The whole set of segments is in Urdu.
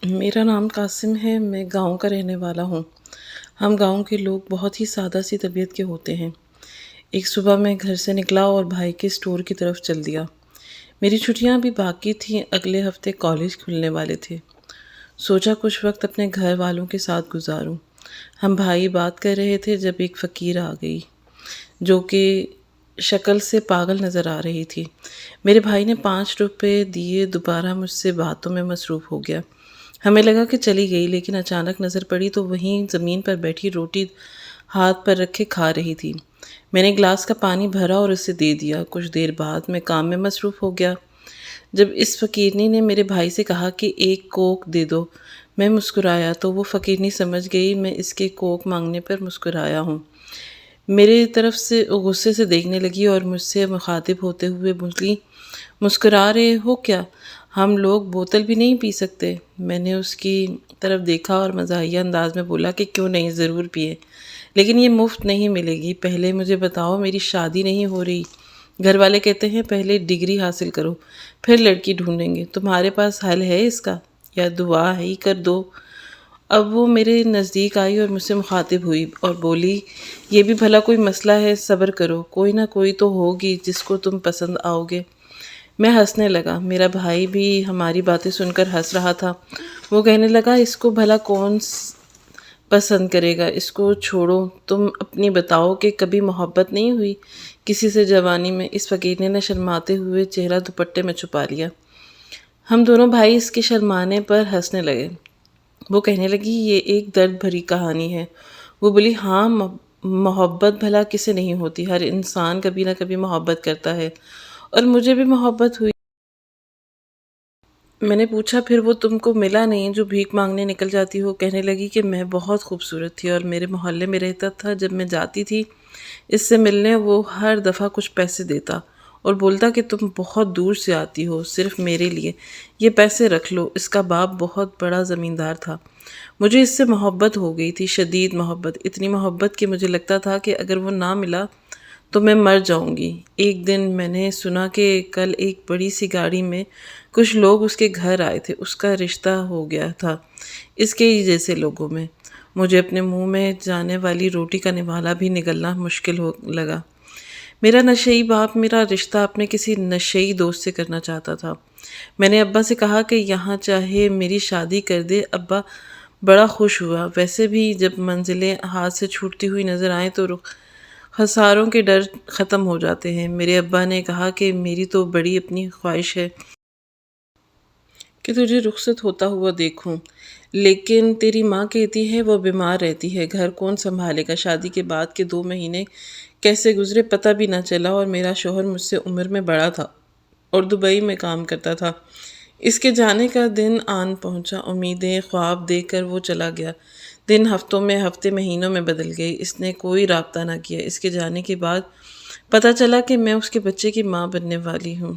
میرا نام قاسم ہے، میں گاؤں کا رہنے والا ہوں۔ ہم گاؤں کے لوگ بہت ہی سادہ سی طبیعت کے ہوتے ہیں۔ ایک صبح میں گھر سے نکلا اور بھائی کے اسٹور کی طرف چل دیا۔ میری چھٹیاں بھی باقی تھیں، اگلے ہفتے کالج کھلنے والے تھے۔ سوچا کچھ وقت اپنے گھر والوں کے ساتھ گزاروں۔ ہم بھائی بات کر رہے تھے جب ایک فقیر آ گئی جو کہ شکل سے پاگل نظر آ رہی تھی۔ میرے بھائی نے 5 روپے دیے، دوبارہ مجھ سے باتوں میں مصروف ہو گیا۔ ہمیں لگا کہ چلی گئی، لیکن اچانک نظر پڑی تو وہیں زمین پر بیٹھی روٹی ہاتھ پر رکھے کھا رہی تھی۔ میں نے گلاس کا پانی بھرا اور اسے دے دیا۔ کچھ دیر بعد میں کام میں مصروف ہو گیا۔ جب اس فقیرنی نے میرے بھائی سے کہا کہ ایک کوک دے دو، میں مسکرایا تو وہ فقیرنی سمجھ گئی میں اس کے کوک مانگنے پر مسکرایا ہوں۔ میرے طرف سے غصے سے دیکھنے لگی اور مجھ سے مخاطب ہوتے ہوئے بولی، مسکرا رہے ہو کیا؟ ہم لوگ بوتل بھی نہیں پی سکتے؟ میں نے اس کی طرف دیکھا اور مزاحیہ انداز میں بولا کہ کیوں نہیں، ضرور پیے، لیکن یہ مفت نہیں ملے گی۔ پہلے مجھے بتاؤ، میری شادی نہیں ہو رہی۔ گھر والے کہتے ہیں پہلے ڈگری حاصل کرو، پھر لڑکی ڈھونڈیں گے۔ تمہارے پاس حل ہے اس کا، یا دعا ہی کر دو؟ اب وہ میرے نزدیک آئی اور مجھ سے مخاطب ہوئی اور بولی، یہ بھی بھلا کوئی مسئلہ ہے؟ صبر کرو، کوئی نہ کوئی تو ہوگی جس کو تم پسند آؤ گے۔ میں ہنسنے لگا۔ میرا بھائی بھی ہماری باتیں سن کر ہنس رہا تھا۔ وہ کہنے لگا، اس کو بھلا کون پسند کرے گا، اس کو چھوڑو۔ تم اپنی بتاؤ کہ کبھی محبت نہیں ہوئی کسی سے جوانی میں؟ اس فقیر نے شرماتے ہوئے چہرہ دوپٹے میں چھپا لیا۔ ہم دونوں بھائی اس کے شرمانے پر ہنسنے لگے۔ وہ کہنے لگی، یہ ایک درد بھری کہانی ہے۔ وہ بولی، ہاں، محبت بھلا کسے نہیں ہوتی، ہر انسان کبھی نہ کبھی محبت کرتا ہے، اور مجھے بھی محبت ہوئی۔ میں نے پوچھا، پھر وہ تم کو ملا نہیں جو بھیک مانگنے نکل جاتی ہو؟ کہنے لگی کہ میں بہت خوبصورت تھی اور میرے محلے میں رہتا تھا۔ جب میں جاتی تھی اس سے ملنے، وہ ہر دفعہ کچھ پیسے دیتا اور بولتا کہ تم بہت دور سے آتی ہو صرف میرے لیے، یہ پیسے رکھ لو۔ اس کا باپ بہت بڑا زمیندار تھا۔ مجھے اس سے محبت ہو گئی تھی، شدید محبت، اتنی محبت کہ مجھے لگتا تھا کہ اگر وہ نہ ملا تو میں مر جاؤں گی۔ ایک دن میں نے سنا کہ کل ایک بڑی سی گاڑی میں کچھ لوگ اس کے گھر آئے تھے، اس کا رشتہ ہو گیا تھا اس کے ہی جیسے لوگوں میں۔ مجھے اپنے منہ میں جانے والی روٹی کا نوالہ بھی نگلنا مشکل ہو لگا۔ میرا نشئی باپ میرا رشتہ اپنے کسی نشئی دوست سے کرنا چاہتا تھا۔ میں نے ابا سے کہا کہ یہاں چاہے میری شادی کر دے۔ ابا بڑا خوش ہوا۔ ویسے بھی جب منزلیں ہاتھ سے چھوٹتی ہوئی نظر آئیں تو خساروں کے ڈر ختم ہو جاتے ہیں۔ میرے ابا نے کہا کہ میری تو بڑی اپنی خواہش ہے کہ تجھے رخصت ہوتا ہوا دیکھوں، لیکن تیری ماں کہتی ہے وہ بیمار رہتی ہے، گھر کون سنبھالے گا؟ شادی کے بعد کے 2 مہینے کیسے گزرے پتہ بھی نہ چلا، اور میرا شوہر مجھ سے عمر میں بڑا تھا اور دبئی میں کام کرتا تھا۔ اس کے جانے کا دن آن پہنچا۔ امیدیں خواب دیکھ کر وہ چلا گیا۔ دن ہفتوں میں، ہفتے مہینوں میں بدل گئے۔ اس نے کوئی رابطہ نہ کیا۔ اس کے جانے کے بعد پتہ چلا کہ میں اس کے بچے کی ماں بننے والی ہوں۔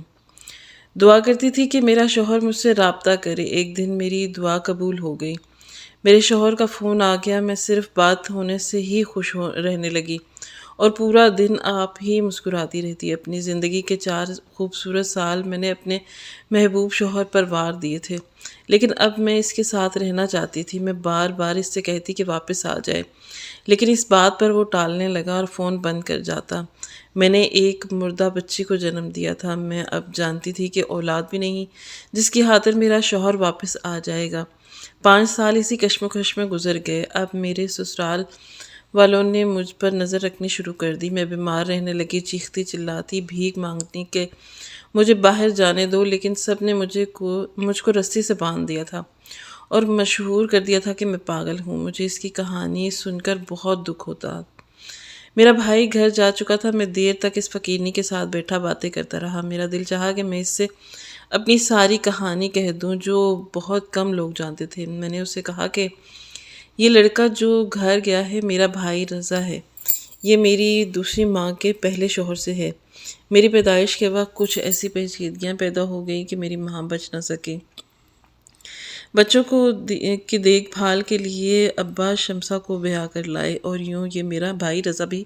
دعا کرتی تھی کہ میرا شوہر مجھ سے رابطہ کرے۔ ایک دن میری دعا قبول ہو گئی۔ میرے شوہر کا فون آ گیا۔ میں صرف بات ہونے سے ہی خوش رہنے لگی اور پورا دن آپ ہی مسکراتی رہتی۔ اپنی زندگی کے 4 خوبصورت سال میں نے اپنے محبوب شوہر پر وار دیے تھے، لیکن اب میں اس کے ساتھ رہنا چاہتی تھی۔ میں بار بار اس سے کہتی کہ واپس آ جائے، لیکن اس بات پر وہ ٹالنے لگا اور فون بند کر جاتا۔ میں نے ایک مردہ بچی کو جنم دیا تھا۔ میں اب جانتی تھی کہ اولاد بھی نہیں جس کی خاطر میرا شوہر واپس آ جائے گا۔ 5 سال اسی کشمکش میں گزر گئے۔ اب میرے سسرال والوں نے مجھ پر نظر رکھنی شروع کر دی۔ میں بیمار رہنے لگی، چیختی چلاتی، بھیک مانگتی کہ مجھے باہر جانے دو، لیکن سب نے مجھ کو رسی سے باندھ دیا تھا اور مشہور کر دیا تھا کہ میں پاگل ہوں۔ مجھے اس کی کہانی سن کر بہت دکھ ہوتا۔ میرا بھائی گھر جا چکا تھا۔ میں دیر تک اس فقیرنی کے ساتھ بیٹھا باتیں کرتا رہا۔ میرا دل چاہا کہ میں اس سے اپنی ساری کہانی کہہ دوں جو بہت کم لوگ جانتے تھے۔ میں نے اسے کہا کہ یہ لڑکا جو گھر گیا ہے میرا بھائی رضا ہے۔ یہ میری دوسری ماں کے پہلے شوہر سے ہے۔ میری پیدائش کے وقت کچھ ایسی پیچیدگیاں پیدا ہو گئیں کہ میری ماں بچ نہ سکی۔ بچوں کی دیکھ بھال کے لیے ابا شمسا کو بیاہ کر لائے، اور یوں یہ میرا بھائی رضا بھی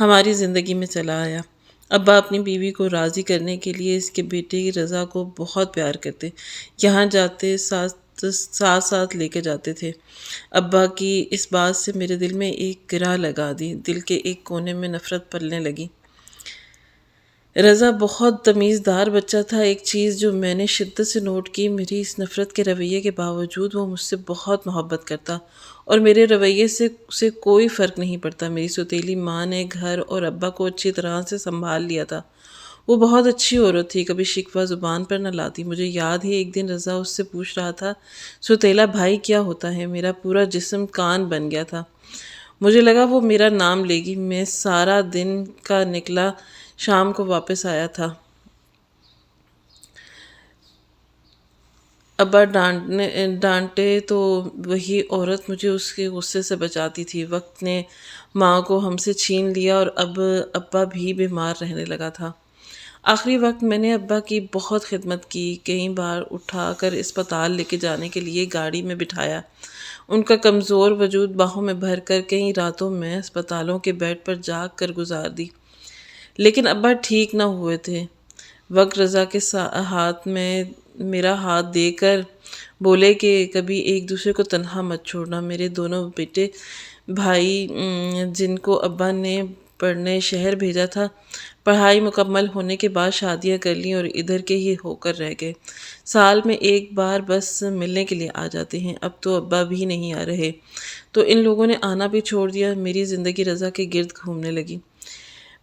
ہماری زندگی میں چلا آیا۔ ابا اپنی بیوی کو راضی کرنے کے لیے اس کے بیٹے رضا کو بہت پیار کرتے، یہاں جاتے، ساتھ ساتھ ساتھ لے کے جاتے تھے۔ ابا کی اس بات سے میرے دل میں ایک گرہ لگا دی، دل کے ایک کونے میں نفرت پلنے لگی۔ رضا بہت تمیزدار بچہ تھا۔ ایک چیز جو میں نے شدت سے نوٹ کی، میری اس نفرت کے رویے کے باوجود وہ مجھ سے بہت محبت کرتا اور میرے رویے سے اسے کوئی فرق نہیں پڑتا۔ میری سوتیلی ماں نے گھر اور ابا کو اچھی طرح سے سنبھال لیا تھا۔ وہ بہت اچھی عورت تھی، کبھی شکوہ زبان پر نہ لاتی۔ مجھے یاد ہے ایک دن رضا اس سے پوچھ رہا تھا، سوتیلا بھائی کیا ہوتا ہے؟ میرا پورا جسم کان بن گیا تھا۔ مجھے لگا وہ میرا نام لے گی۔ میں سارا دن کا نکلا، شام کو واپس آیا تھا۔ ابا ڈانٹے تو وہی عورت مجھے اس کے غصے سے بچاتی تھی۔ وقت نے ماں کو ہم سے چھین لیا اور اب ابا بھی بیمار رہنے لگا تھا۔ آخری وقت میں نے ابا کی بہت خدمت کی، کئی بار اٹھا کر اسپتال لے کے جانے کے لیے گاڑی میں بٹھایا۔ ان کا کمزور وجود باہوں میں بھر کر کئی راتوں میں اسپتالوں کے بیڈ پر جاگ کر گزار دی، لیکن ابا ٹھیک نہ ہوئے تھے۔ وقت رضا کے ہاتھ میں میرا ہاتھ دے کر بولے کہ کبھی ایک دوسرے کو تنہا مت چھوڑنا۔ میرے دونوں بیٹے بھائی جن کو ابا نے پڑھنے شہر بھیجا تھا، پڑھائی مکمل ہونے کے بعد شادیاں کر لیں اور ادھر کے ہی ہو کر رہ گئے۔ سال میں ایک بار بس ملنے کے لیے آ جاتے ہیں۔ اب تو ابا بھی نہیں آ رہے تو ان لوگوں نے آنا بھی چھوڑ دیا۔ میری زندگی رضا کے گرد گھومنے لگی۔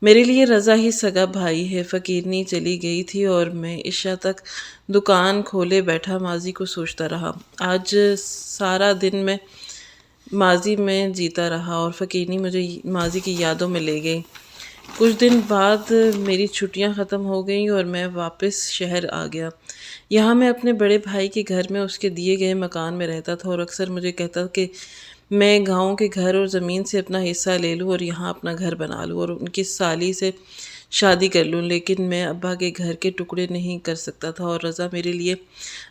میرے لیے رضا ہی سگا بھائی ہے۔ فقیرنی چلی گئی تھی اور میں عشاء تک دکان کھولے بیٹھا ماضی کو سوچتا رہا۔ آج سارا دن میں ماضی میں جیتا رہا اور فقیرنی مجھے ماضی کی یادوں میں لے گئی۔ کچھ دن بعد میری چھٹیاں ختم ہو گئیں اور میں واپس شہر آ گیا۔ یہاں میں اپنے بڑے بھائی کے گھر میں اس کے دیے گئے مکان میں رہتا تھا اور اکثر مجھے کہتا کہ میں گاؤں کے گھر اور زمین سے اپنا حصہ لے لوں اور یہاں اپنا گھر بنا لوں اور ان کی سالی سے شادی کر لوں، لیکن میں ابا کے گھر کے ٹکڑے نہیں کر سکتا تھا اور رضا میرے لیے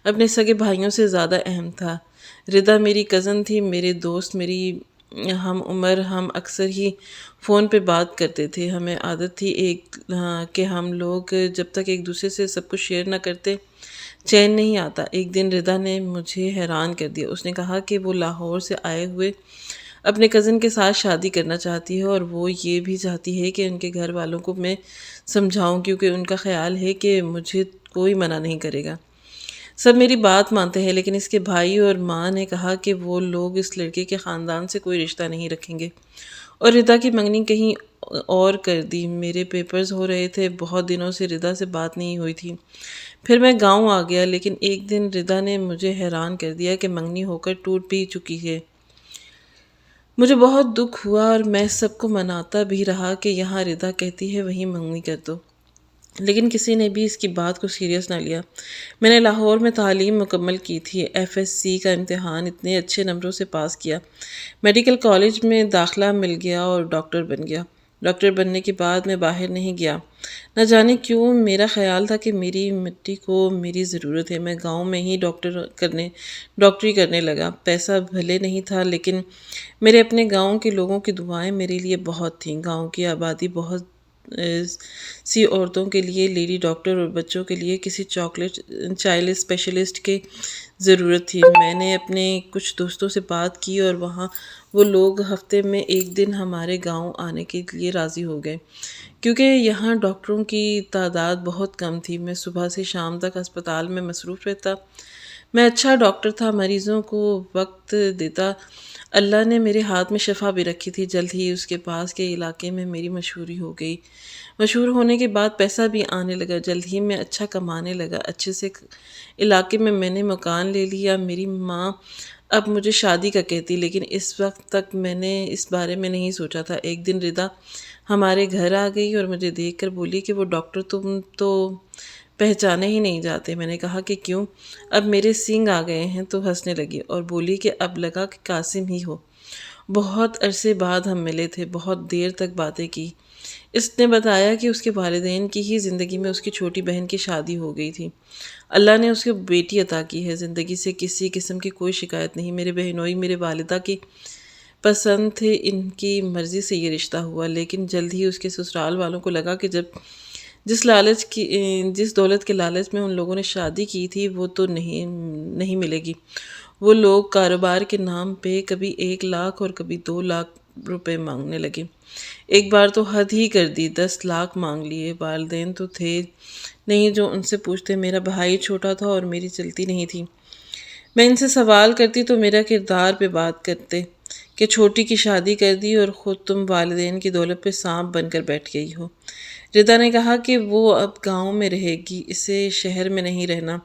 اپنے سگے بھائیوں سے زیادہ اہم تھا۔ ردا میری کزن تھی، میرے دوست، میری ہم عمر، ہم اکثر ہی فون پہ بات کرتے تھے۔ ہمیں عادت تھی کہ ہم لوگ جب تک ایک دوسرے سے سب کچھ شیئر نہ کرتے چین نہیں آتا۔ ایک دن ردا نے مجھے حیران کر دیا۔ اس نے کہا کہ وہ لاہور سے آئے ہوئے اپنے کزن کے ساتھ شادی کرنا چاہتی ہے اور وہ یہ بھی چاہتی ہے کہ ان کے گھر والوں کو میں سمجھاؤں، کیونکہ ان کا خیال ہے کہ مجھے کوئی منع نہیں کرے گا۔ سب میری بات مانتے ہیں، لیکن اس کے بھائی اور ماں نے کہا کہ وہ لوگ اس لڑکے کے خاندان سے کوئی رشتہ نہیں رکھیں گے اور ردا کی منگنی کہیں اور کر دی۔ میرے پیپرز ہو رہے تھے، بہت دنوں سے ردا سے بات نہیں ہوئی تھی۔ پھر میں گاؤں آ گیا، لیکن ایک دن ردا نے مجھے حیران کر دیا کہ منگنی ہو کر ٹوٹ بھی چکی ہے۔ مجھے بہت دکھ ہوا اور میں سب کو مناتا بھی رہا کہ یہاں ردا کہتی ہے وہیں منگنی کر دو، لیکن کسی نے بھی اس کی بات کو سیریس نہ لیا۔ میں نے لاہور میں تعلیم مکمل کی تھی، FSC کا امتحان اتنے اچھے نمبروں سے پاس کیا، میڈیکل کالج میں داخلہ مل گیا اور ڈاکٹر بن گیا۔ ڈاکٹر بننے کے بعد میں باہر نہیں گیا۔ نہ جانے کیوں میرا خیال تھا کہ میری مٹی کو میری ضرورت ہے۔ میں گاؤں میں ہی ڈاکٹری کرنے لگا۔ پیسہ بھلے نہیں تھا، لیکن میرے اپنے گاؤں کے لوگوں کی دعائیں میرے لیے بہت تھیں۔ گاؤں کی آبادی بہت سی عورتوں کے لیے لیڈی ڈاکٹر اور بچوں کے لیے کسی چائلڈ اسپیشلسٹ کی ضرورت تھی۔ میں نے اپنے کچھ دوستوں سے بات کی اور وہاں وہ لوگ ہفتے میں ایک دن ہمارے گاؤں آنے کے لیے راضی ہو گئے، کیونکہ یہاں ڈاکٹروں کی تعداد بہت کم تھی۔ میں صبح سے شام تک اسپتال میں مصروف رہتا۔ میں اچھا ڈاکٹر تھا، مریضوں کو وقت دیتا۔ اللہ نے میرے ہاتھ میں شفا بھی رکھی تھی۔ جلد ہی اس کے پاس کے علاقے میں میری مشہوری ہو گئی۔ مشہور ہونے کے بعد پیسہ بھی آنے لگا۔ جلد ہی میں اچھا کمانے لگا۔ اچھے سے علاقے میں نے مکان لے لیا۔ میری ماں اب مجھے شادی کا کہتی، لیکن اس وقت تک میں نے اس بارے میں نہیں سوچا تھا۔ ایک دن ردا ہمارے گھر آ گئی اور مجھے دیکھ کر بولی کہ وہ ڈاکٹر تم تو پہچانے ہی نہیں جاتے۔ میں نے کہا کہ کیوں؟ اب میرے سینگ آ گئے ہیں، تو ہنسنے لگی اور بولی کہ اب لگا کہ قاسم ہی ہو۔ بہت عرصے بعد ہم ملے تھے، بہت دیر تک باتیں کی۔ اس نے بتایا کہ اس کے والدین کی ہی زندگی میں اس کی چھوٹی بہن کی شادی ہو گئی تھی۔ اللہ نے اس کو بیٹی عطا کی ہے۔ زندگی سے کسی قسم کی کوئی شکایت نہیں۔ میرے بہنوئی میرے والدہ کی پسند تھے، ان کی مرضی سے یہ رشتہ ہوا، لیکن جلد ہی اس کے سسرال والوں کو لگا کہ جب جس دولت کے لالچ میں ان لوگوں نے شادی کی تھی وہ تو نہیں ملے گی۔ وہ لوگ کاروبار کے نام پہ کبھی 1 لاکھ اور کبھی 2 لاکھ روپے مانگنے لگے۔ ایک بار تو حد ہی کر دی، 10 لاکھ مانگ لیے۔ والدین تو تھے نہیں جو ان سے پوچھتے، میرا بھائی چھوٹا تھا اور میری چلتی نہیں تھی۔ میں ان سے سوال کرتی تو میرا کردار پہ بات کرتے کہ چھوٹی کی شادی کر دی اور خود تم والدین کی دولت پہ سانپ بن کر بیٹھ گئی ہو۔ ردا نے کہا کہ وہ اب گاؤں میں رہے گی، اسے شہر میں نہیں رہنا۔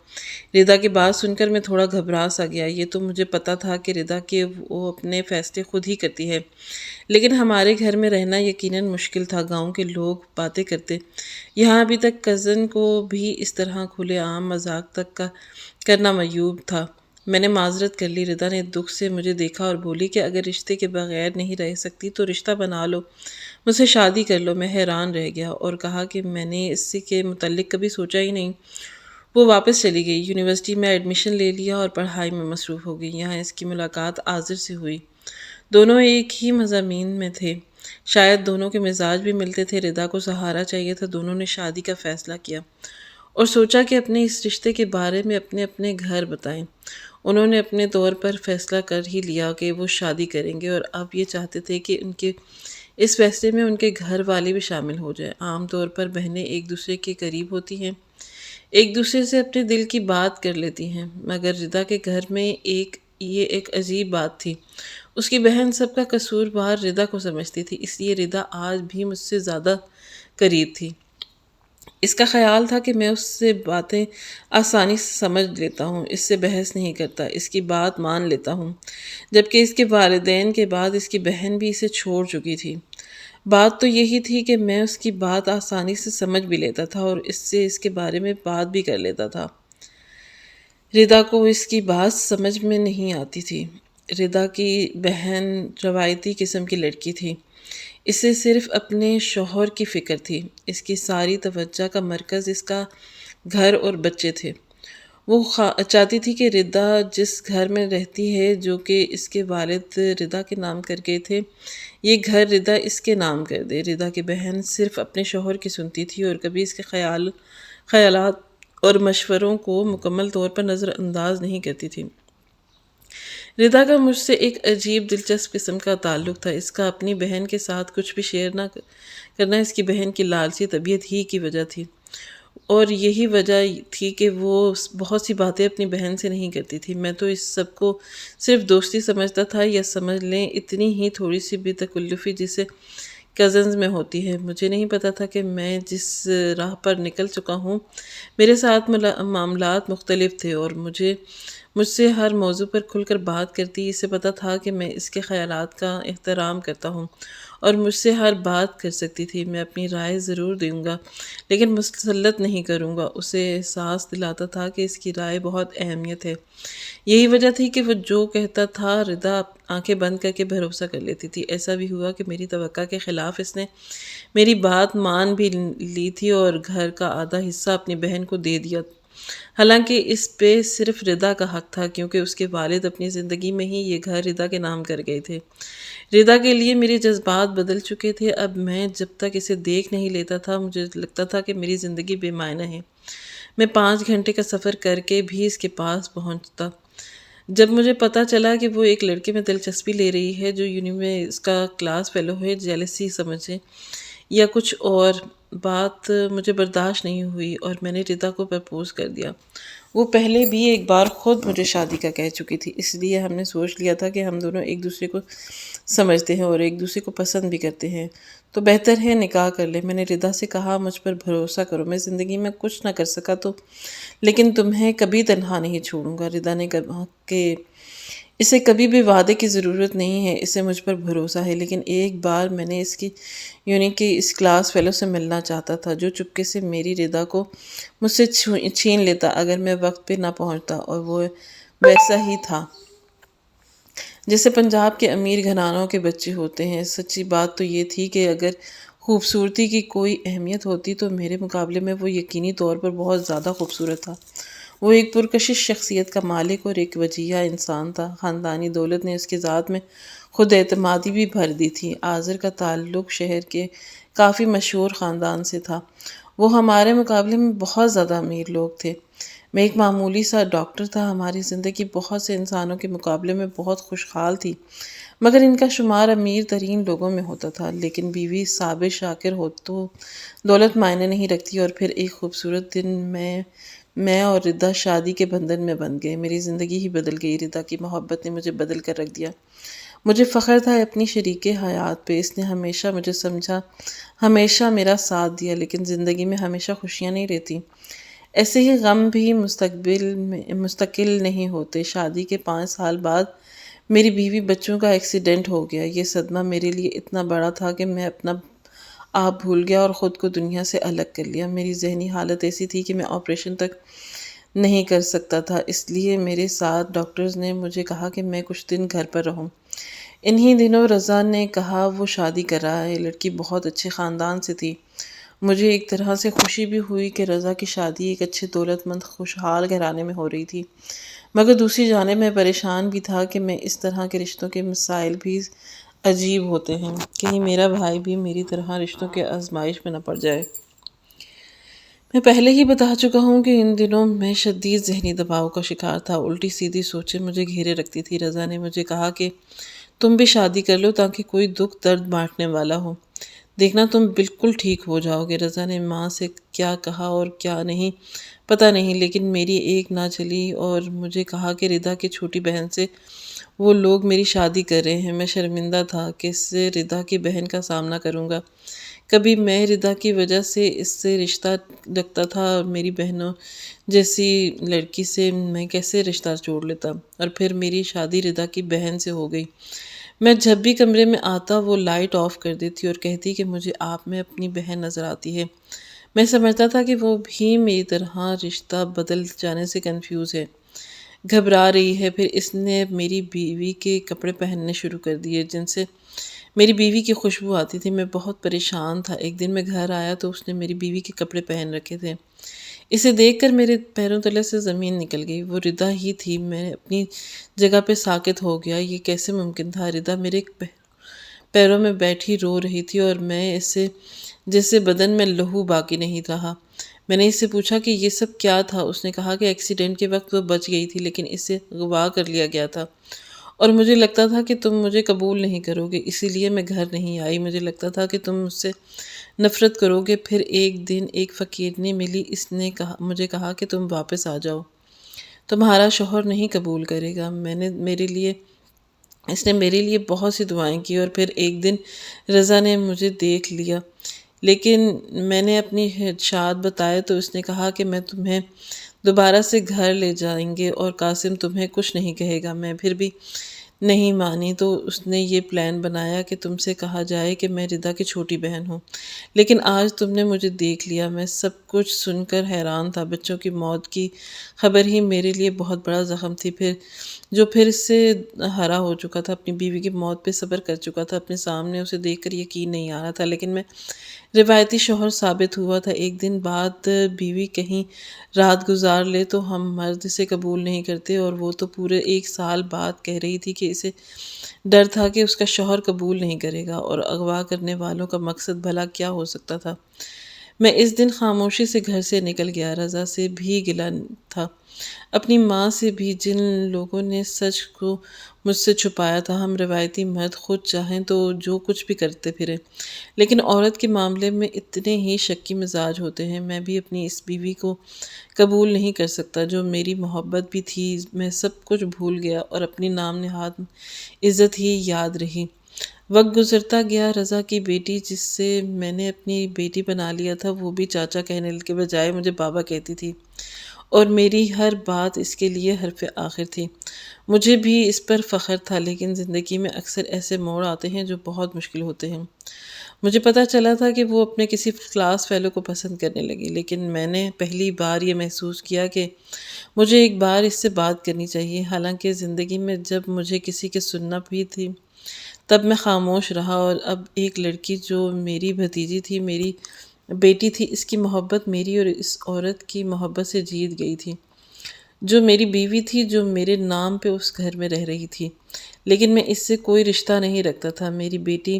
ردا کی بات سن کر میں تھوڑا گھبرا سا گیا۔ یہ تو مجھے پتا تھا کہ ردا کے وہ اپنے فیصلے خود ہی کرتی ہے، لیکن ہمارے گھر میں رہنا یقیناً مشکل تھا۔ گاؤں کے لوگ باتیں کرتے، یہاں ابھی تک کزن کو بھی اس طرح کھلے عام مذاق تک کرنا معیوب تھا۔ میں نے معذرت کر لی۔ ردا نے دکھ سے مجھے دیکھا اور بولی کہ اگر رشتے کے بغیر نہیں رہ سکتی تو رشتہ بنا لو، مجھ سے شادی کر لو۔ میں حیران رہ گیا اور کہا کہ میں نے اس کے متعلق کبھی سوچا ہی نہیں۔ وہ واپس چلی گئی، یونیورسٹی میں ایڈمیشن لے لیا اور پڑھائی میں مصروف ہو گئی۔ یہاں اس کی ملاقات عازر سے ہوئی۔ دونوں ایک ہی مضامین میں تھے، شاید دونوں کے مزاج بھی ملتے تھے۔ ردا کو سہارا چاہیے تھا۔ دونوں نے شادی کا فیصلہ کیا اور سوچا کہ اپنے اس رشتے کے بارے میں اپنے اپنے گھر بتائیں۔ انہوں نے اپنے طور پر فیصلہ کر ہی لیا کہ وہ شادی کریں گے، اور اب یہ چاہتے تھے کہ ان کے اس فیصلے میں ان کے گھر والے بھی شامل ہو جائیں۔ عام طور پر بہنیں ایک دوسرے کے قریب ہوتی ہیں، ایک دوسرے سے اپنے دل کی بات کر لیتی ہیں، مگر ردا کے گھر میں یہ ایک عجیب بات تھی۔ اس کی بہن سب کا قصور بار ردا کو سمجھتی تھی، اس لیے ردا آج بھی مجھ سے زیادہ قریب تھی۔ اس کا خیال تھا کہ میں اس سے باتیں آسانی سے سمجھ لیتا ہوں، اس سے بحث نہیں کرتا، اس کی بات مان لیتا ہوں، جبکہ اس کے والدین کے بعد اس کی بہن بھی اسے چھوڑ چکی تھی۔ بات تو یہی تھی کہ میں اس کی بات آسانی سے سمجھ بھی لیتا تھا اور اس سے اس کے بارے میں بات بھی کر لیتا تھا۔ ردا کو اس کی بات سمجھ میں نہیں آتی تھی۔ ردا کی بہن روایتی قسم کی لڑکی تھی، اسے صرف اپنے شوہر کی فکر تھی۔ اس کی ساری توجہ کا مرکز اس کا گھر اور بچے تھے۔ وہ چاہتی تھی کہ ردا جس گھر میں رہتی ہے، جو کہ اس کے والد ردا کے نام کر گئے تھے، یہ گھر ردا اس کے نام کر دے۔ ردا کی بہن صرف اپنے شوہر کی سنتی تھی اور کبھی اس کے خیالات اور مشوروں کو مکمل طور پر نظر انداز نہیں کرتی تھی۔ ردا کا مجھ سے ایک عجیب دلچسپ قسم کا تعلق تھا۔ اس کا اپنی بہن کے ساتھ کچھ بھی شیئر نہ کرنا اس کی بہن کی لالچی طبیعت ہی کی وجہ تھی، اور یہی وجہ تھی کہ وہ بہت سی باتیں اپنی بہن سے نہیں کرتی تھی۔ میں تو اس سب کو صرف دوستی سمجھتا تھا، یا سمجھ لیں اتنی ہی تھوڑی سی بے تکلفی جسے کزنز میں ہوتی ہے۔ مجھے نہیں پتا تھا کہ میں جس راہ پر نکل چکا ہوں، میرے ساتھ معاملات مختلف تھے، اور مجھ سے ہر موضوع پر کھل کر بات کرتی۔ اسے پتا تھا کہ میں اس کے خیالات کا احترام کرتا ہوں اور مجھ سے ہر بات کر سکتی تھی۔ میں اپنی رائے ضرور دوں گا، لیکن مسلط نہیں کروں گا۔ اسے احساس دلاتا تھا کہ اس کی رائے بہت اہمیت ہے۔ یہی وجہ تھی کہ وہ جو کہتا تھا ردا آنکھیں بند کر کے بھروسہ کر لیتی تھی۔ ایسا بھی ہوا کہ میری توقع کے خلاف اس نے میری بات مان بھی لی تھی اور گھر کا آدھا حصہ اپنی بہن کو دے دیا، حالانکہ اس پہ صرف ردا کا حق تھا، کیونکہ اس کے والد اپنی زندگی میں ہی یہ گھر ردا کے نام کر گئے تھے۔ ردا کے لیے میرے جذبات بدل چکے تھے۔ اب میں جب تک اسے دیکھ نہیں لیتا تھا، مجھے لگتا تھا کہ میری زندگی بے معنی ہے۔ میں 5 گھنٹے کا سفر کر کے بھی اس کے پاس پہنچتا۔ جب مجھے پتا چلا کہ وہ ایک لڑکے میں دلچسپی لے رہی ہے جو میں اس کا کلاس فیلو ہے، جیلسی سمجھیں یا کچھ اور بات، مجھے برداشت نہیں ہوئی اور میں نے ردا کو پرپوز کر دیا۔ وہ پہلے بھی ایک بار خود مجھے شادی کا کہہ چکی تھی، اس لیے ہم نے سوچ لیا تھا کہ ہم دونوں ایک دوسرے کو سمجھتے ہیں اور ایک دوسرے کو پسند بھی کرتے ہیں، تو بہتر ہے نکاح کر لیں۔ میں نے ردا سے کہا، مجھ پر بھروسہ کرو، میں زندگی میں کچھ نہ کر سکا تو لیکن تمہیں کبھی تنہا نہیں چھوڑوں گا۔ ردا نے کہا کہ اسے کبھی بھی وعدے کی ضرورت نہیں ہے، اسے مجھ پر بھروسہ ہے، لیکن ایک بار میں نے اس کلاس فیلو سے ملنا چاہتا تھا جو چپکے سے میری ردا کو مجھ سے چھین لیتا اگر میں وقت پہ نہ پہنچتا، اور وہ ویسا ہی تھا جیسے پنجاب کے امیر گھرانوں کے بچے ہوتے ہیں۔ سچی بات تو یہ تھی کہ اگر خوبصورتی کی کوئی اہمیت ہوتی تو میرے مقابلے میں وہ یقینی طور پر بہت زیادہ خوبصورت تھا۔ وہ ایک پرکشش شخصیت کا مالک اور ایک وجیہ انسان تھا۔ خاندانی دولت نے اس کی ذات میں خود اعتمادی بھی بھر دی تھی۔ آذر کا تعلق شہر کے کافی مشہور خاندان سے تھا وہ ہمارے مقابلے میں بہت زیادہ امیر لوگ تھے۔ میں ایک معمولی سا ڈاکٹر تھا۔ ہماری زندگی بہت سے انسانوں کے مقابلے میں بہت خوشحال تھی، مگر ان کا شمار امیر ترین لوگوں میں ہوتا تھا۔ لیکن بیوی صابر شاکر ہو تو دولت معنی نہیں رکھتی، اور پھر ایک خوبصورت دن میں اور ردا شادی کے بندھن میں بندھ گئے۔ میری زندگی ہی بدل گئی۔ ردا کی محبت نے مجھے بدل کر رکھ دیا۔ مجھے فخر تھا اپنی شریک حیات پہ۔ اس نے ہمیشہ مجھے سمجھا، ہمیشہ میرا ساتھ دیا۔ لیکن زندگی میں ہمیشہ خوشیاں نہیں رہتی، ایسے ہی غم بھی مستقل نہیں ہوتے۔ شادی کے 5 سال بعد میری بیوی بچوں کا ایکسیڈنٹ ہو گیا۔ یہ صدمہ میرے لیے اتنا بڑا تھا کہ میں اپنا آپ بھول گیا اور خود کو دنیا سے الگ کر لیا۔ میری ذہنی حالت ایسی تھی کہ میں آپریشن تک نہیں کر سکتا تھا۔ اس لیے میرے ساتھ ڈاکٹرز نے مجھے کہا کہ میں کچھ دن گھر پر رہوں۔ انہی دنوں رضا نے کہا وہ شادی کر رہا ہے۔ لڑکی بہت اچھے خاندان سے تھی۔ مجھے ایک طرح سے خوشی بھی ہوئی کہ رضا کی شادی ایک اچھے دولت مند خوشحال گھرانے میں ہو رہی تھی، مگر دوسری جانب میں پریشان بھی تھا کہ میں اس طرح کے رشتوں کے مسائل بھی عجیب ہوتے ہیں، کہیں میرا بھائی بھی میری طرح رشتوں کے آزمائش میں نہ پڑ جائے۔ میں پہلے ہی بتا چکا ہوں کہ ان دنوں میں شدید ذہنی دباؤ کا شکار تھا۔ الٹی سیدھی سوچیں مجھے گھیرے رکھتی تھی۔ رضا نے مجھے کہا کہ تم بھی شادی کر لو تاکہ کوئی دکھ درد بانٹنے والا ہو، دیکھنا تم بالکل ٹھیک ہو جاؤ گے۔ رضا نے ماں سے کیا کہا اور کیا نہیں پتہ نہیں، لیکن میری ایک نہ چلی اور مجھے کہا کہ ردا کی چھوٹی بہن سے وہ لوگ میری شادی کر رہے ہیں۔ میں شرمندہ تھا، کیسے ردا کی بہن کا سامنا کروں گا۔ کبھی میں ردا کی وجہ سے اس سے رشتہ رکھتا تھا اور میری بہنوں جیسی لڑکی سے میں کیسے رشتہ جوڑ لیتا، اور پھر میری شادی ردا کی بہن سے ہو گئی۔ میں جب بھی کمرے میں آتا وہ لائٹ آف کر دیتی اور کہتی کہ مجھے آپ میں اپنی بہن نظر آتی ہے۔ میں سمجھتا تھا کہ وہ بھی میری طرح رشتہ بدل جانے سے کنفیوز ہے، گھبرا رہی ہے۔ پھر اس نے میری بیوی کے کپڑے پہننے شروع کر دیے جن سے میری بیوی کی خوشبو آتی تھی۔ میں بہت پریشان تھا۔ ایک دن میں گھر آیا تو اس نے میری بیوی کے کپڑے پہن رکھے تھے۔ اسے دیکھ کر میرے پیروں تلے سے زمین نکل گئی۔ وہ ردا ہی تھی۔ میں اپنی جگہ پہ ساکت ہو گیا۔ یہ کیسے ممکن تھا؟ ردا میرے پیروں میں بیٹھی رو رہی تھی اور میں اسے جیسے بدن میں لہو باقی نہیں رہا۔ میں نے اس سے پوچھا کہ یہ سب کیا تھا؟ اس نے کہا کہ ایکسیڈنٹ کے وقت وہ بچ گئی تھی لیکن اسے اغوا کر لیا گیا تھا، اور مجھے لگتا تھا کہ تم مجھے قبول نہیں کرو گے، اسی لیے میں گھر نہیں آئی۔ مجھے لگتا تھا کہ تم مجھ سے نفرت کرو گے۔ پھر ایک دن ایک فقیرنی ملی، اس نے مجھے کہا کہ تم واپس آ جاؤ، تمہارا شوہر نہیں قبول کرے گا۔ اس نے میرے لیے بہت سی دعائیں کی، اور پھر ایک دن رضا نے مجھے دیکھ لیا، لیکن میں نے اپنی خدشات بتائے تو اس نے کہا کہ میں تمہیں دوبارہ سے گھر لے جائیں گے اور قاسم تمہیں کچھ نہیں کہے گا۔ میں پھر بھی نہیں مانی تو اس نے یہ پلان بنایا کہ تم سے کہا جائے کہ میں ردا کی چھوٹی بہن ہوں، لیکن آج تم نے مجھے دیکھ لیا۔ میں سب کچھ سن کر حیران تھا۔ بچوں کی موت کی خبر ہی میرے لیے بہت بڑا زخم تھی، پھر اس سے ہرا ہو چکا تھا، اپنی بیوی کی موت پہ صبر کر چکا تھا، اپنے سامنے اسے دیکھ کر یقین نہیں آ رہا تھا، لیکن میں روایتی شوہر ثابت ہوا تھا۔ ایک دن بعد بیوی کہیں رات گزار لے تو ہم مرد اسے قبول نہیں کرتے، اور وہ تو پورے 1 سال بعد کہہ رہی تھی کہ اسے ڈر تھا کہ اس کا شوہر قبول نہیں کرے گا، اور اغوا کرنے والوں کا مقصد بھلا کیا ہو سکتا تھا۔ میں اس دن خاموشی سے گھر سے نکل گیا۔ رضا سے بھی گلہ تھا، اپنی ماں سے بھی، جن لوگوں نے سچ کو مجھ سے چھپایا تھا۔ ہم روایتی مرد خود چاہیں تو جو کچھ بھی کرتے پھریں، لیکن عورت کے معاملے میں اتنے ہی شکی مزاج ہوتے ہیں۔ میں بھی اپنی اس بیوی کو قبول نہیں کر سکتا جو میری محبت بھی تھی۔ میں سب کچھ بھول گیا اور اپنی نام نہاد عزت ہی یاد رہی۔ وقت گزرتا گیا۔ رضا کی بیٹی جس سے میں نے اپنی بیٹی بنا لیا تھا وہ بھی چاچا کہنے کے بجائے مجھے بابا کہتی تھی، اور میری ہر بات اس کے لیے حرف آخر تھی۔ مجھے بھی اس پر فخر تھا، لیکن زندگی میں اکثر ایسے موڑ آتے ہیں جو بہت مشکل ہوتے ہیں۔ مجھے پتہ چلا تھا کہ وہ اپنے کسی کلاس فیلو کو پسند کرنے لگی، لیکن میں نے پہلی بار یہ محسوس کیا کہ مجھے ایک بار اس سے بات کرنی چاہیے۔ حالانکہ زندگی میں جب مجھے کسی کی سننا بھی تھی تب میں خاموش رہا، اور اب ایک لڑکی جو میری بھتیجی تھی، میری بیٹی تھی، اس کی محبت میری اور اس عورت کی محبت سے جیت گئی تھی جو میری بیوی تھی، جو میرے نام پہ اس گھر میں رہ رہی تھی، لیکن میں اس سے کوئی رشتہ نہیں رکھتا تھا۔ میری بیٹی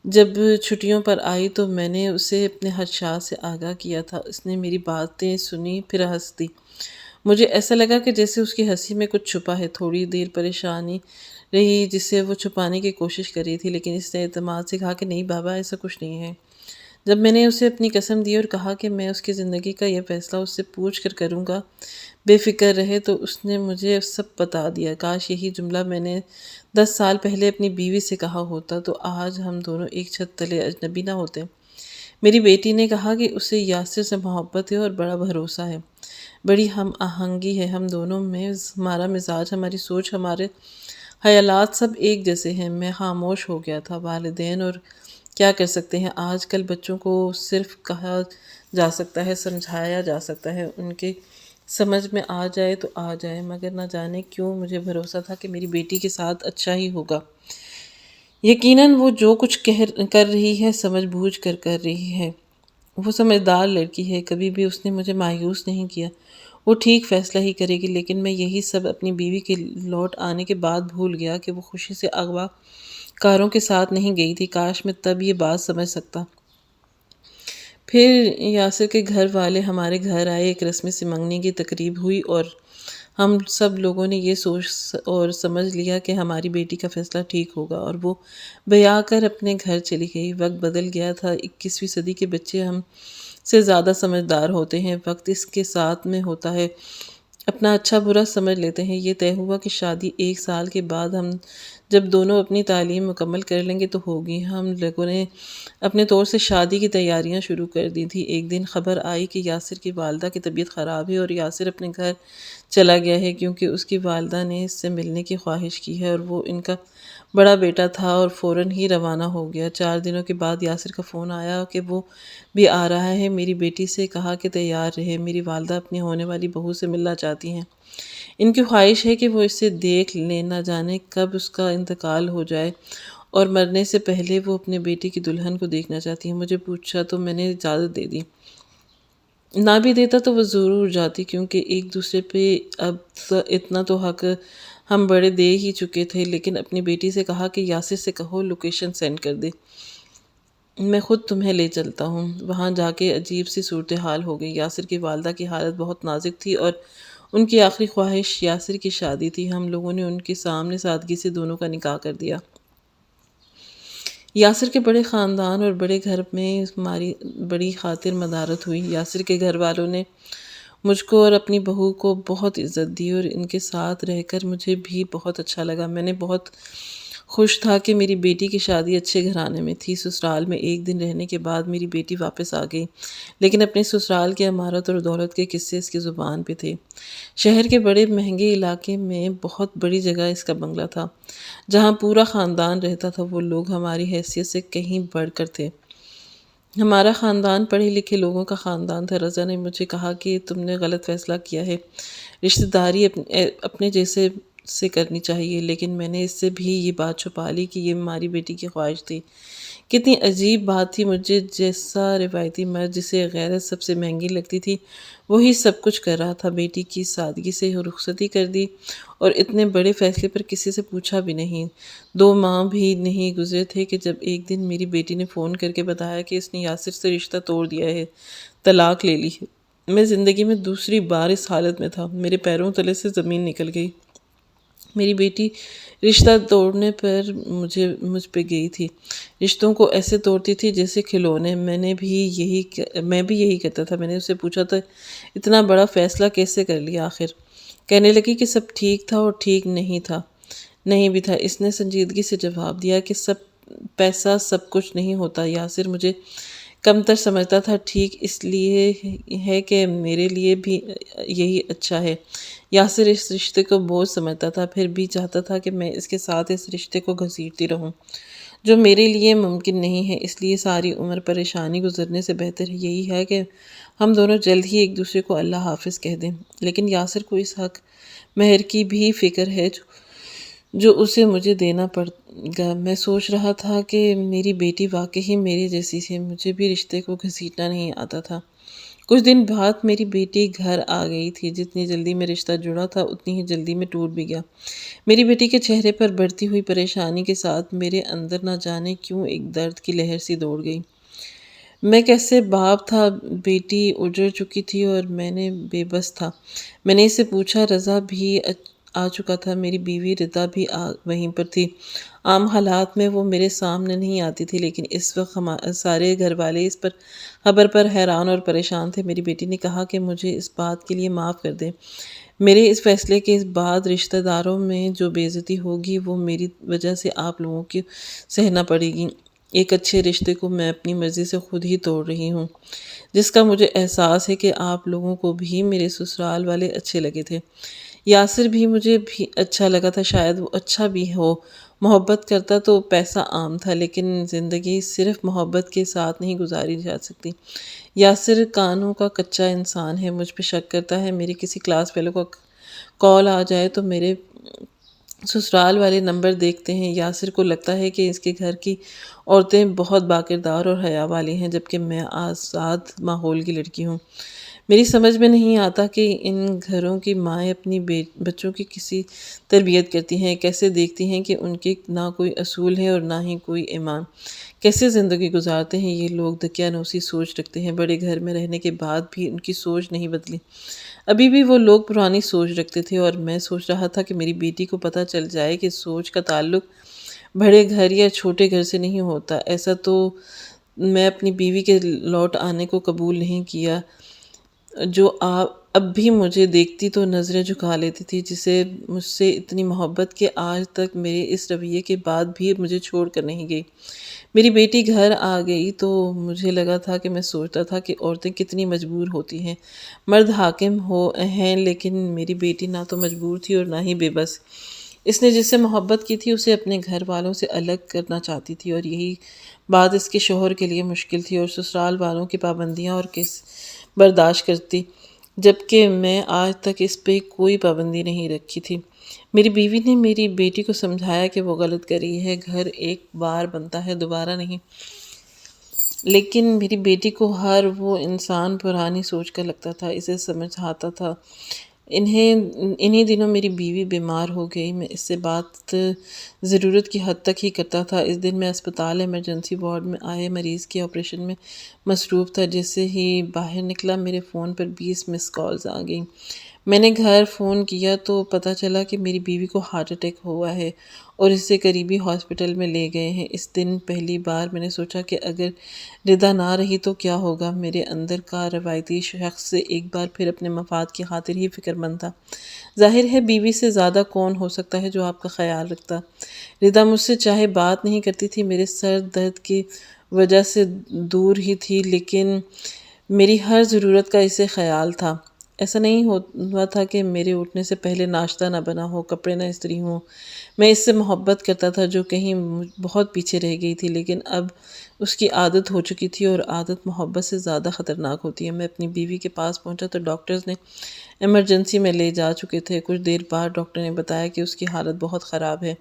جب چھٹیوں پر آئی تو میں نے اسے اپنے خدشات سے آگاہ کیا تھا۔ اس نے میری باتیں سنی، پھر ہنس دی۔ مجھے ایسا لگا کہ جیسے اس کی ہنسی میں کچھ چھپا ہے۔ تھوڑی دیر پریشانی رہی جسے وہ چھپانے کی کوشش کر رہی تھی، لیکن اس نے اعتماد سے کہا کہ نہیں بابا، ایسا کچھ نہیں ہے۔ جب میں نے اسے اپنی قسم دی اور کہا کہ میں اس کی زندگی کا یہ فیصلہ اس سے پوچھ کر کروں گا، بے فکر رہے، تو اس نے مجھے سب بتا دیا۔ کاش یہی جملہ میں نے 10 سال پہلے اپنی بیوی سے کہا ہوتا تو آج ہم دونوں ایک چھت تلے اجنبی نہ ہوتے۔ میری بیٹی نے کہا کہ اسے یاسر سے محبت ہے اور بڑا بھروسہ ہے، بڑی ہم آہنگی ہے ہم دونوں میں، ہمارا مزاج، ہماری سوچ، ہمارے خیالات سب ایک جیسے ہیں۔ میں خاموش ہو گیا تھا۔ والدین اور کیا کر سکتے ہیں؟ آج کل بچوں کو صرف کہا جا سکتا ہے، سمجھایا جا سکتا ہے، ان کے سمجھ میں آ جائے تو آ جائے، مگر نہ جانے کیوں مجھے بھروسہ تھا کہ میری بیٹی کے ساتھ اچھا ہی ہوگا۔ یقیناً وہ جو کچھ کر رہی ہے سمجھ بوجھ کر کر رہی ہے۔ وہ سمجھدار لڑکی ہے، کبھی بھی اس نے مجھے مایوس نہیں کیا۔ وہ ٹھیک فیصلہ ہی کرے گی، لیکن میں یہی سب اپنی بیوی کے لوٹ آنے کے بعد بھول گیا کہ وہ خوشی سے اغوا کاروں کے ساتھ نہیں گئی تھی۔ کاش میں تب یہ بات سمجھ سکتا۔ پھر یاسر کے گھر والے ہمارے گھر آئے، ایک رسمی سی منگنی کی تقریب ہوئی اور ہم سب لوگوں نے یہ سوچ اور سمجھ لیا کہ ہماری بیٹی کا فیصلہ ٹھیک ہوگا، اور وہ بیاہ کر اپنے گھر چلی گئی۔ وقت بدل گیا تھا۔ 21ویں صدی کے بچے ہم سے زیادہ سمجھدار ہوتے ہیں۔ وقت اس کے ساتھ میں ہوتا ہے، اپنا اچھا برا سمجھ لیتے ہیں۔ یہ طے ہوا کہ شادی 1 سال کے بعد ہم جب دونوں اپنی تعلیم مکمل کر لیں گے تو ہوگی۔ ہم لوگوں نے اپنے طور سے شادی کی تیاریاں شروع کر دی تھی۔ ایک دن خبر آئی کہ یاسر کی والدہ کی طبیعت خراب ہے اور یاسر اپنے گھر چلا گیا ہے، کیونکہ اس کی والدہ نے اس سے ملنے کی خواہش کی ہے اور وہ ان کا بڑا بیٹا تھا اور فوراً ہی روانہ ہو گیا۔ 4 دنوں کے بعد یاسر کا فون آیا کہ وہ بھی آ رہا ہے۔ میری بیٹی سے کہا کہ تیار رہے، میری والدہ اپنی ہونے والی بہو سے ملنا چاہتی ہیں۔ ان کی خواہش ہے کہ وہ اسے دیکھ لیں، نہ جانے کب اس کا انتقال ہو جائے، اور مرنے سے پہلے وہ اپنے بیٹی کی دلہن کو دیکھنا چاہتی ہیں۔ مجھے پوچھا تو میں نے اجازت دے دی۔ نہ بھی دیتا تو وہ ضرور جاتی، کیونکہ ایک دوسرے پہ اب اتنا تو حق ہم بڑے دے ہی چکے تھے، لیکن اپنی بیٹی سے کہا کہ یاسر سے کہو لوکیشن سینڈ کر دے، میں خود تمہیں لے چلتا ہوں۔ وہاں جا کے عجیب سی صورتحال ہو گئی۔ یاسر کی والدہ کی حالت بہت نازک تھی اور ان کی آخری خواہش یاسر کی شادی تھی۔ ہم لوگوں نے ان کے سامنے سادگی سے دونوں کا نکاح کر دیا۔ یاسر کے بڑے خاندان اور بڑے گھر میں ہماری بڑی خاطر مدارت ہوئی۔ یاسر کے گھر والوں نے مجھ کو اور اپنی بہو کو بہت عزت دی اور ان کے ساتھ رہ کر مجھے بھی بہت اچھا لگا۔ میں نے بہت خوش تھا کہ میری بیٹی کی شادی اچھے گھرانے میں تھی۔ سسرال میں 1 دن رہنے کے بعد میری بیٹی واپس آ گئی، لیکن اپنے سسرال کے عمارت اور دولت کے قصے اس کی زبان پہ تھے۔ شہر کے بڑے مہنگے علاقے میں بہت بڑی جگہ اس کا بنگلہ تھا، جہاں پورا خاندان رہتا تھا۔ وہ لوگ ہماری حیثیت سے کہیں بڑھ کر تھے۔ ہمارا خاندان پڑھے لکھے لوگوں کا خاندان تھا۔ رضا نے مجھے کہا کہ تم نے غلط فیصلہ کیا ہے، رشتہ داری اپنے جیسے سے کرنی چاہیے، لیکن میں نے اس سے بھی یہ بات چھپا لی کہ یہ ہماری بیٹی کی خواہش تھی۔ کتنی عجیب بات تھی، مجھے جیسا روایتی مرد جسے غیرت سب سے مہنگی لگتی تھی وہی سب کچھ کر رہا تھا۔ بیٹی کی سادگی سے رخصتی کر دی اور اتنے بڑے فیصلے پر کسی سے پوچھا بھی نہیں۔ 2 ماہ بھی نہیں گزرے تھے کہ جب ایک دن میری بیٹی نے فون کر کے بتایا کہ اس نے یاسر سے رشتہ توڑ دیا ہے، طلاق لے لی ہے۔ میں زندگی میں دوسری بار اس حالت میں تھا۔ میرے پیروں تلے سے زمین نکل گئی۔ میری بیٹی رشتہ توڑنے پر مجھ پہ گئی تھی، رشتوں کو ایسے توڑتی تھی جیسے کھلونے۔ میں بھی یہی کرتا تھا۔ میں نے اس سے پوچھا تھا اتنا بڑا فیصلہ کیسے کر لیا آخر؟ کہنے لگی کہ سب ٹھیک تھا اور ٹھیک نہیں تھا، نہیں بھی تھا۔ اس نے سنجیدگی سے جواب دیا کہ پیسہ سب کچھ نہیں ہوتا۔ یاسر مجھے کمتر سمجھتا تھا، ٹھیک اس لیے ہے کہ میرے لیے بھی یہی اچھا ہے۔ یاسر اس رشتے کو بوجھ سمجھتا تھا، پھر بھی چاہتا تھا کہ میں اس کے ساتھ اس رشتے کو گھسیٹتی رہوں، جو میرے لیے ممکن نہیں ہے۔ اس لیے ساری عمر پریشانی گزرنے سے بہتر یہی ہے کہ ہم دونوں جلد ہی ایک دوسرے کو اللہ حافظ کہہ دیں۔ لیکن یاسر کو اس حق مہر کی بھی فکر ہے جو اسے مجھے دینا پڑے گا۔ میں سوچ رہا تھا کہ میری بیٹی واقعی میرے جیسی ہے، مجھے بھی رشتے کو گھسیٹنا نہیں آتا تھا کچھ دن بعد میری بیٹی گھر آ گئی تھی۔ جتنی جلدی میں رشتہ جڑا تھا اتنی ہی جلدی میں ٹوٹ بھی گیا۔ میری بیٹی کے چہرے پر بڑھتی ہوئی پریشانی کے ساتھ میرے اندر نہ جانے کیوں ایک درد کی لہر سی دوڑ گئی۔ میں کیسے باپ تھا، بیٹی اجڑ چکی تھی اور میں نے بے بس تھا۔ میں نے اس سے پوچھا، رضا بھی آ چکا تھا، میری بیوی ردا بھی وہیں پر تھی۔ عام حالات میں وہ میرے سامنے نہیں آتی تھی، لیکن اس وقت سارے گھر والے اس خبر پر حیران اور پریشان تھے۔ میری بیٹی نے کہا کہ مجھے اس بات کے لیے معاف کر دیں۔ میرے اس فیصلے کے بعد رشتہ داروں میں جو بے عزتی ہوگی وہ میری وجہ سے آپ لوگوں کی سہنا پڑے گی۔ ایک اچھے رشتے کو میں اپنی مرضی سے خود ہی توڑ رہی ہوں، جس کا مجھے احساس ہے کہ آپ لوگوں کو بھی میرے سسرال والے اچھے لگے تھے۔ یاسر بھی مجھے بھی اچھا لگا تھا، شاید وہ اچھا بھی ہو، محبت کرتا تو پیسہ عام تھا، لیکن زندگی صرف محبت کے ساتھ نہیں گزاری جا سکتی۔ یاسر کانوں کا کچا انسان ہے، مجھ پہ شک کرتا ہے۔ میری کسی کلاس فیلو کا کال آ جائے تو میرے سسرال والے نمبر دیکھتے ہیں۔ یاسر کو لگتا ہے کہ اس کے گھر کی عورتیں بہت باکردار اور حیا والی ہیں، جبکہ میں آزاد ماحول کی لڑکی ہوں۔ میری سمجھ میں نہیں آتا کہ ان گھروں کی مائیں اپنی بچوں کی کسی تربیت کرتی ہیں، کیسے دیکھتی ہیں کہ ان کے نہ کوئی اصول ہے اور نہ ہی کوئی ایمان، کیسے زندگی گزارتے ہیں۔ یہ لوگ دقیانوسی سوچ رکھتے ہیں، بڑے گھر میں رہنے کے بعد بھی ان کی سوچ نہیں بدلی۔ ابھی بھی وہ لوگ پرانی سوچ رکھتے تھے، اور میں سوچ رہا تھا کہ میری بیٹی کو پتہ چل جائے کہ سوچ کا تعلق بڑے گھر یا چھوٹے گھر سے نہیں ہوتا۔ ایسا تو میں اپنی بیوی کے لوٹ آنے کو قبول نہیں کیا، جو اب بھی مجھے دیکھتی تو نظریں جھکا لیتی تھی، جسے مجھ سے اتنی محبت کہ آج تک میرے اس رویے کے بعد بھی مجھے چھوڑ کر نہیں گئی۔ میری بیٹی گھر آ گئی تو مجھے لگا تھا کہ میں سوچتا تھا کہ عورتیں کتنی مجبور ہوتی ہیں، مرد حاکم ہیں، لیکن میری بیٹی نہ تو مجبور تھی اور نہ ہی بے بس۔ اس نے جس سے محبت کی تھی اسے اپنے گھر والوں سے الگ کرنا چاہتی تھی، اور یہی بات اس کے شوہر کے لیے مشکل تھی، اور سسرال والوں کی پابندیاں اور کس برداشت کرتی، جبکہ میں آج تک اس پہ کوئی پابندی نہیں رکھی تھی۔ میری بیوی نے میری بیٹی کو سمجھایا کہ وہ غلط کر رہی ہے، گھر ایک بار بنتا ہے، دوبارہ نہیں۔ لیکن میری بیٹی کو ہر وہ انسان پرانی سوچ کا لگتا تھا، اسے سمجھاتا تھا۔ انہی دنوں میری بیوی بیمار ہو گئی۔ میں اس سے بات ضرورت کی حد تک ہی کرتا تھا۔ اس دن میں اسپتال ایمرجنسی وارڈ میں آئے مریض کے آپریشن میں مصروف تھا۔ جیسے ہی باہر نکلا میرے فون پر 20 مس کالز آ گئیں۔ میں نے گھر فون کیا تو پتہ چلا کہ میری بیوی کو ہارٹ اٹیک ہوا ہے اور اسے قریبی ہاسپٹل میں لے گئے ہیں۔ اس دن پہلی بار میں نے سوچا کہ اگر ردا نہ رہی تو کیا ہوگا۔ میرے اندر کا روایتی شخص ایک بار پھر اپنے مفاد کی خاطر ہی فکر مند تھا۔ ظاہر ہے بیوی سے زیادہ کون ہو سکتا ہے جو آپ کا خیال رکھتا۔ ردا مجھ سے چاہے بات نہیں کرتی تھی، میرے سر درد کی وجہ سے دور ہی تھی، لیکن میری ہر ضرورت کا اسے خیال تھا۔ ایسا نہیں ہوا تھا کہ میرے اٹھنے سے پہلے ناشتہ نہ بنا ہو، کپڑے نہ استری ہوں۔ میں اس سے محبت کرتا تھا جو کہیں بہت پیچھے رہ گئی تھی، لیکن اب اس کی عادت ہو چکی تھی، اور عادت محبت سے زیادہ خطرناک ہوتی ہے۔ میں اپنی بیوی کے پاس پہنچا تو ڈاکٹرز نے ایمرجنسی میں لے جا چکے تھے۔ کچھ دیر بعد ڈاکٹر نے بتایا کہ اس کی حالت بہت خراب ہے،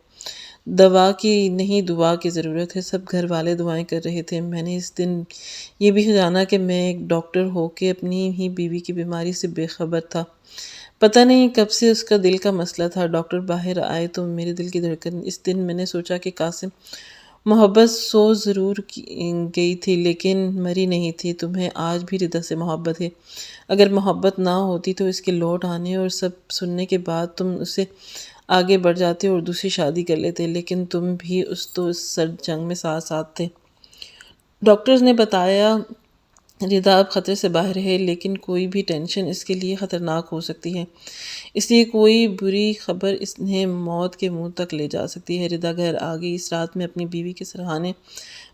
دوا کی نہیں دعا کی ضرورت ہے۔ سب گھر والے دعائیں کر رہے تھے۔ میں نے اس دن یہ بھی جانا کہ میں ایک ڈاکٹر ہو کے اپنی ہی بیوی کی بیماری سے بے خبر تھا۔ پتہ نہیں کب سے اس کا دل کا مسئلہ تھا۔ ڈاکٹر باہر آئے تو میرے دل کی دھڑکن۔ اس دن میں نے سوچا کہ قاسم، محبت سو ضرور گئی تھی لیکن مری نہیں تھی۔ تمہیں آج بھی ردا سے محبت ہے۔ اگر محبت نہ ہوتی تو اس کے لوٹ آنے اور سب سننے کے بعد تم اسے آگے بڑھ جاتے اور دوسری شادی کر لیتے، لیکن تم بھی اس سرد جنگ میں ساتھ تھے۔ ڈاکٹرز نے بتایا ردا اب خطرے سے باہر ہے، لیکن کوئی بھی ٹینشن اس کے لیے خطرناک ہو سکتی ہے، اس لیے کوئی بری خبر انہیں موت کے منہ تک لے جا سکتی ہے۔ ردا گھر آ گئی۔ اس رات میں اپنی بیوی کے سرہانے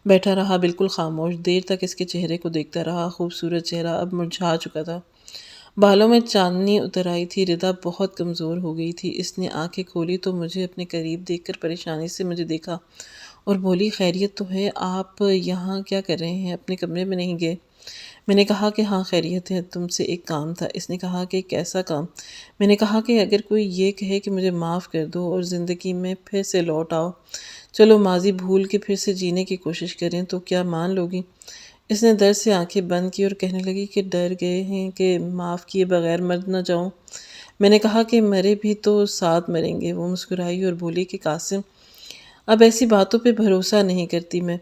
بیٹھا رہا، بالکل خاموش، دیر تک اس کے چہرے کو دیکھتا رہا۔ خوبصورت چہرہ اب مرجھا چکا تھا، بالوں میں چاندنی اتر آئی تھی۔ ردا بہت کمزور ہو گئی تھی۔ اس نے آنکھیں کھولی تو مجھے اپنے قریب دیکھ کر پریشانی سے مجھے دیکھا اور بولی، خیریت تو ہے؟ آپ یہاں کیا کر رہے ہیں؟ اپنے کمرے میں نہیں گئے؟ میں نے کہا کہ ہاں خیریت ہے، تم سے ایک کام تھا۔ اس نے کہا کہ کیسا کام؟ میں نے کہا کہ اگر کوئی یہ کہے کہ مجھے معاف کر دو اور زندگی میں پھر سے لوٹ آؤ، چلو ماضی بھول کے پھر سے جینے کی کوشش کریں، تو کیا مان لو گی؟ اس نے درد سے آنکھیں بند کی اور کہنے لگی کہ ڈر گئے ہیں کہ معاف کیے بغیر مر نہ جاؤں۔ میں نے کہا کہ مرے بھی تو ساتھ مریں گے۔ وہ مسکرائی اور بولی کہ قاسم، اب ایسی باتوں پہ بھروسہ نہیں کرتی میں۔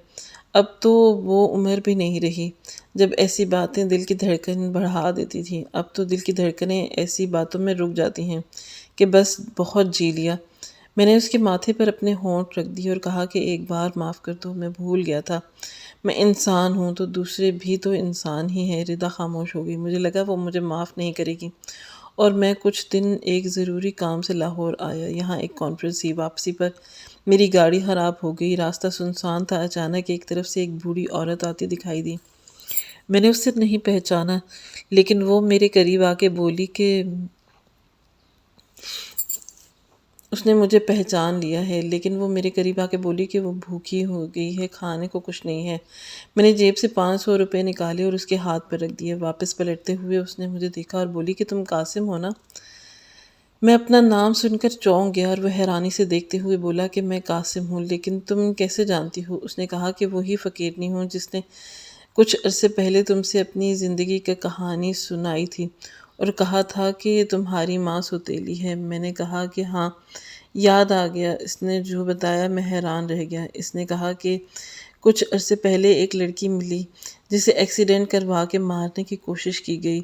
اب تو وہ عمر بھی نہیں رہی جب ایسی باتیں دل کی دھڑکن بڑھا دیتی تھیں۔ اب تو دل کی دھڑکنیں ایسی باتوں میں رک جاتی ہیں کہ بس بہت جی لیا۔ میں نے اس کے ماتھے پر اپنے ہونٹ رکھ دیے اور کہا کہ ایک بار معاف کر دو، میں بھول گیا تھا۔ میں انسان ہوں تو دوسرے بھی تو انسان ہی ہیں۔ ردا خاموش ہو گئی۔ مجھے لگا وہ مجھے معاف نہیں کرے گی اور میں کچھ دن ایک ضروری کام سے لاہور آیا۔ یہاں ایک کانفرنس تھی۔ واپسی پر میری گاڑی خراب ہو گئی۔ راستہ سنسان تھا۔ اچانک ایک طرف سے ایک بوڑھی عورت آتی دکھائی دی۔ میں نے اسے نہیں پہچانا، لیکن وہ میرے قریب آ کے بولی کہ اس نے مجھے پہچان لیا ہے، لیکن وہ میرے قریب آ کے بولی کہ وہ بھوکی ہو گئی ہے، کھانے کو کچھ نہیں ہے۔ میں نے جیب سے 500 روپے نکالے اور اس کے ہاتھ پر رکھ دیے۔ واپس پلٹتے ہوئے اس نے مجھے دیکھا اور بولی کہ تم قاسم ہو نا؟ میں اپنا نام سن کر چونک گیا اور وہ حیرانی سے دیکھتے ہوئے بولا کہ میں قاسم ہوں، لیکن تم کیسے جانتی ہو؟ اس نے کہا کہ وہی فقیرنی ہوں جس نے کچھ عرصے پہلے تم سے اپنی زندگی کی کہانی سنائی تھی اور کہا تھا کہ تمہاری ماں سوتیلی ہے۔ میں نے کہا کہ ہاں، یاد آ گیا۔ اس نے جو بتایا میں حیران رہ گیا۔ اس نے کہا کہ کچھ عرصے پہلے ایک لڑکی ملی جسے ایکسیڈنٹ کروا کے مارنے کی کوشش کی گئی۔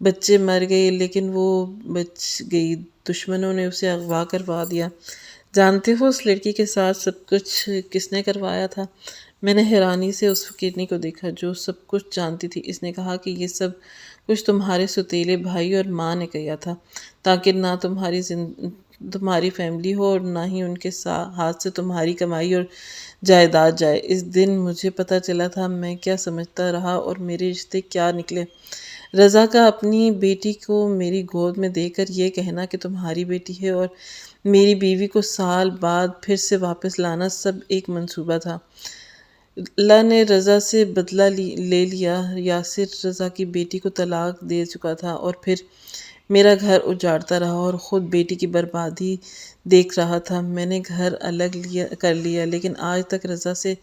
بچے مر گئے لیکن وہ بچ گئی۔ دشمنوں نے اسے اغوا کروا دیا۔ جانتے ہو اس لڑکی کے ساتھ سب کچھ کس نے کروایا تھا؟ میں نے حیرانی سے اس فقیرنی کو دیکھا جو سب کچھ جانتی تھی۔ اس نے کہا کہ یہ سب کچھ تمہارے سوتیلے بھائی اور ماں نے کیا تھا تاکہ نہ تمہاری فیملی ہو اور نہ ہی ان کے ہاتھ سے تمہاری کمائی اور جائیداد جائے۔ اس دن مجھے پتہ چلا تھا میں کیا سمجھتا رہا اور میرے رشتے کیا نکلے۔ رضا کا اپنی بیٹی کو میری گود میں دے کر یہ کہنا کہ تمہاری بیٹی ہے اور میری بیوی کو سال بعد پھر سے واپس لانا سب ایک منصوبہ تھا۔ اللہ نے رضا سے بدلہ لے لیا۔ یاسر رضا کی بیٹی کو طلاق دے چکا تھا اور پھر میرا گھر اجاڑتا رہا اور خود بیٹی کی بربادی دیکھ رہا تھا۔ میں نے گھر الگ کر لیا لیکن آج تک رضا سے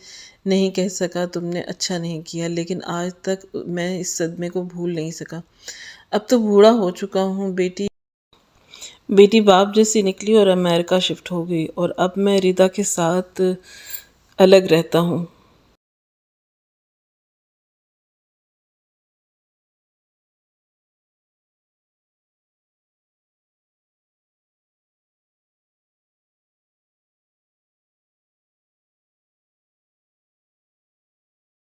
نہیں کہہ سکا تم نے اچھا نہیں کیا، لیکن آج تک میں اس صدمے کو بھول نہیں سکا۔ اب تو بوڑھا ہو چکا ہوں۔ بیٹی باپ جیسی نکلی اور امریکہ شفٹ ہو گئی اور اب میں ردا کے ساتھ الگ رہتا ہوں۔